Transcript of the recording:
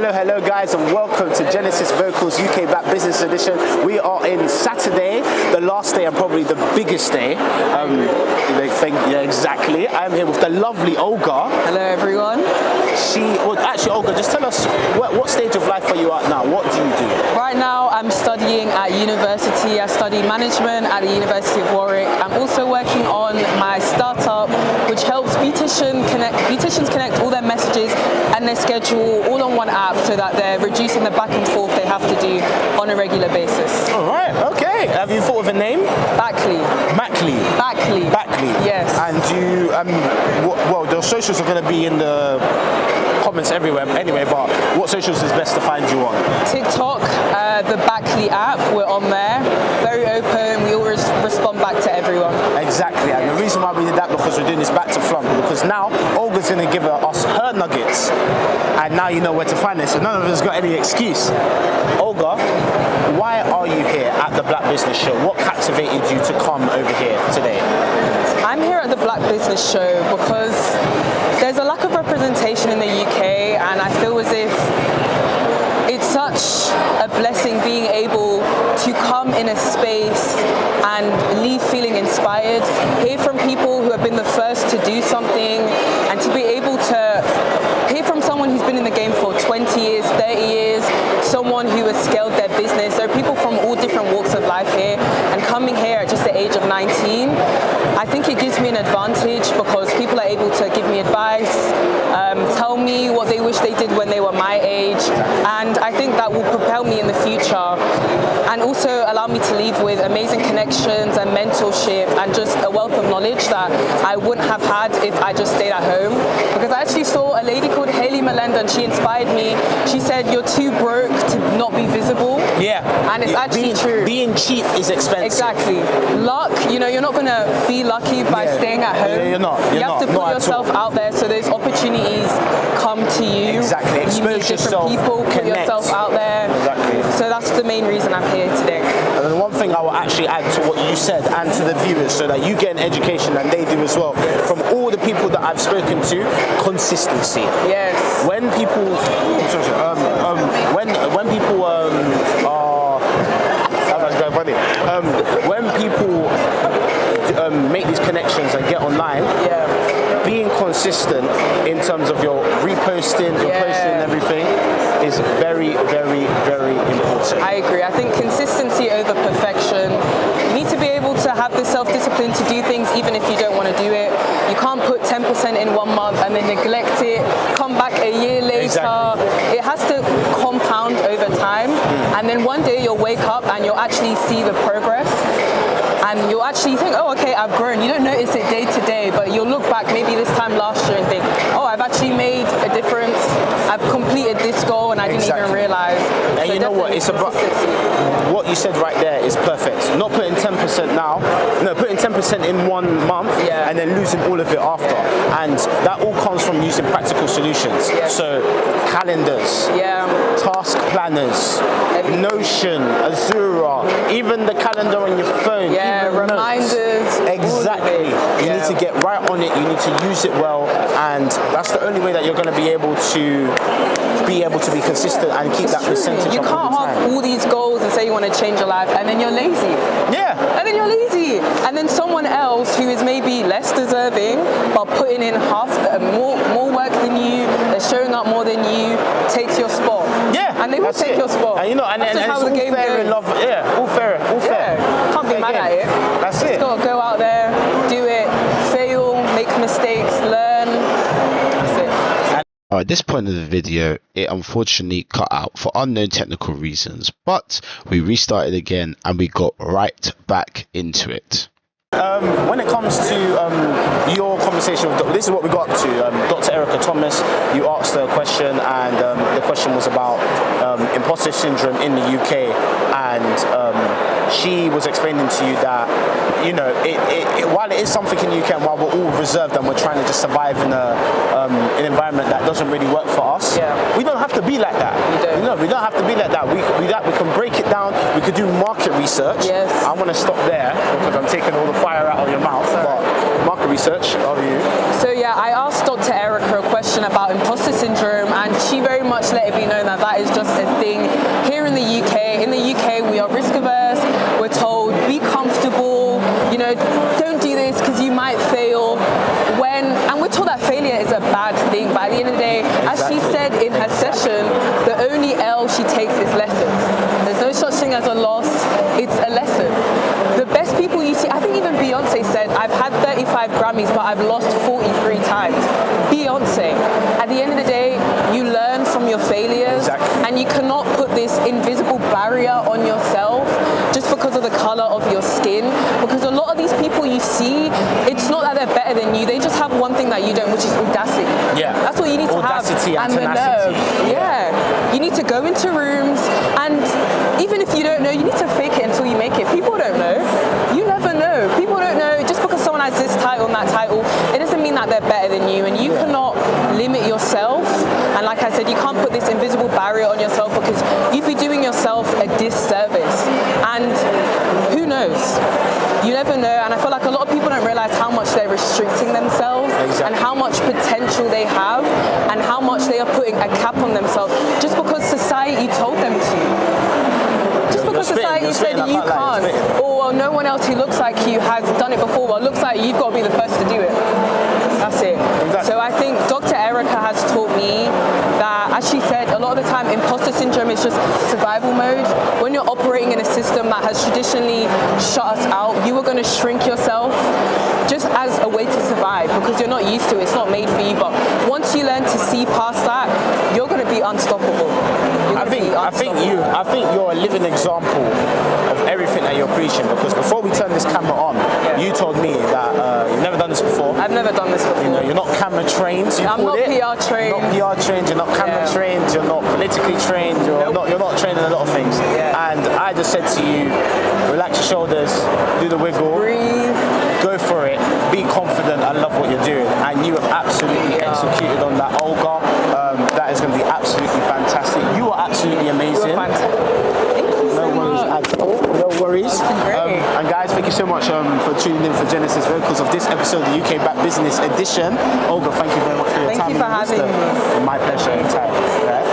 Hello guys, and welcome to Genesis Vocals UK Black Business Edition. We are in Saturday, the last day and probably the biggest day. Yeah, exactly. I'm here with the lovely Olga. Hello everyone. Actually Olga, just tell us what stage of life are you at now? What do you do? Right now I'm studying at university. I study management at the University of Warwick. I'm also working on my startup, which helps beauticians connect all their messages and their schedule all on one app, so that they're reducing the back and forth they have to do on a regular basis. All right, okay. Have you thought of a name? Backley. Yes. And you, well, the socials are going to be in the comments everywhere anyway, but what socials is best to find you on? TikTok, the Backley app, we're on there. Very open, we always respond back to everyone. Exactly, and the reason why we did that, because we're doing this back to front, because now Olga's going to give us her nuggets, and now you know where to find it, so none of us got any excuse. Olga, why are you here at the Black Business Show? What captivated you to come over here today? I'm here at the Black Business Show because there's a lack of representation in the UK, and I feel as if it's such a blessing being able to come in a space and leave feeling inspired, hear from people who have been the first to do something, and to be able to hear from someone who's been in the game for 20 years, 30 years, someone who has scaled their business. There are people from all different walks of life here, and coming here at just the age of 19, I think it gives me an advantage because people are able to give me advice, tell me what they wish they did when they were my age, and I think that will propel me in the future and also allow me to leave with amazing connections and mentorship and just a wealth of knowledge that I wouldn't have had if I just stayed at home. Because I actually saw a lady called Hayley Melenda, and she inspired me. She said, "You're too broke to not be visible." Yeah. And it's actually true. Being cheap is expensive. Exactly. Luck, you're not going to be lucky by staying at home. Yeah, you're not. You have to put yourself out there so those opportunities come to you. Exactly. Expose yourself, people, put yourself out there. Exactly. So that's the main reason I'm here today. And then one thing I will actually add to what you said and to the viewers, so that you get an education and they do as well, from all the people that I've spoken to, consistency. Yes. When people, when people are, when people make these connections and get online, being consistent in terms of your reposting, your posting and everything is very, very, very important. I agree. I think consistency over perfection. You need to be able to have the self-discipline to do things even if you don't want to do it. You can't put 10% in 1 month and then neglect it, come back a year later. Exactly. It has to compound over time, and then one day you'll wake up and you'll actually see the progress. And you'll actually think, oh, okay, I've grown. You don't notice it day to day, but you'll look back maybe this time last year and think, oh, I've actually made a difference. I've completed this goal and I didn't even realize. And so you know what? It's about what you said right there is perfect. Not putting 10% now, no, putting 10% in 1 month and then losing all of it after. And that all comes from using practical solutions. So calendars, task planners, Notion, Azura, even the calendar on your phone. Reminders. Exactly. You need to get right on it. You need to use it well, and that's the only way that you're going to be able to be consistent and keep that percentage. You can't have all these goals and say you want to change your life, and then you're lazy. And then you're lazy, and then someone else who is maybe less deserving but putting in more work than you, they're showing up more than you, takes your spot. And they will take your spot. And and it's all fair in love. All fair. Can't be mad at it. That's it. Just gotta go out there, do it, fail, make mistakes, learn. That's it. At this point of the video, it unfortunately cut out for unknown technical reasons, but we restarted again and we got right back into it. When it comes to your conversation with this is what we got up to. Dr. Erica Thomas, you asked her a question, and the question was about imposter syndrome in the UK, and she was explaining to you that while it is something in the UK and while we're all reserved and we're trying to just survive in an environment that doesn't really work for us, we don't have to be like that. We don't have to be like that. We can break it down. We could do market research. I want to stop there because I'm taking all the fire out of your mouth. But market research, how are you? So I asked Dr. Erica a question about imposter syndrome, and she very much let it be known that that is just a thing here in the UK. In the UK, we are risk averse. We're told, be comfortable, you know, don't do this because you might fail. And we're told that failure is a bad thing, but at the end of the day, as she said in her session, the only L she takes is lessons. There's no such thing as a loss, it's a lesson. The best people you see, I think even Beyonce said, I've had 35 Grammys, but I've lost 43 times. Beyonce. At the end of the day, you learn from your failures, and you cannot put this invisible barrier on yourself just because of the color of your skin. Because a lot of these people you see, it's not that they're better than you, they just have one thing that you don't, which is audacity. Yeah. That's what you need to have. Audacity and the nerve. tenacity. Yeah. You need to go into rooms, and even if you don't know, you need to fake it until you make it. People don't know. You never know. People don't know. Just because someone has this title and that title, it doesn't mean that they're better than you, and you cannot limit yourself. And like I said, you can't put this invisible barrier on yourself, because you'd be doing yourself a disservice. And who knows? You never know. And I feel like a lot of people don't realize how much they're restricting themselves and how much potential they have and how much they are putting a cap on themselves just because society told them to. Just because society said you can't, or well, no one else who looks like you has done it before, well, it looks like you've got to be the first to do it. That's it. So I think Dr. Erica has taught me that, as she said, a lot of the time imposter syndrome is just survival mode. When you're operating in a system that has traditionally shut us out, you are going to shrink yourself just as a way to survive, because you're not used to it. It's not made for you. But once you learn to see past that, you're going to be unstoppable. I think you're a living example of everything that you're preaching, because before we turn this camera on, you told me that you've never done this before. I've never done this before. You know, you're not camera trained. I'm not PR trained. You're not PR trained. You're not camera trained. You're not politically trained. You're not trained in a lot of things. And I just said to you, relax your shoulders, do the wiggle, breathe, go for it, be confident, and love what you're doing. And you have absolutely executed on that, Olga. That is going to be absolutely fantastic. You are absolutely amazing. You're fantastic. Thank you so much. No worries. Great. And guys, thank you so much for tuning in for Genesis Vocals of this episode of the UK Black Business Edition. Olga, thank you very much for your time. Thank you for having me. My pleasure. Anytime.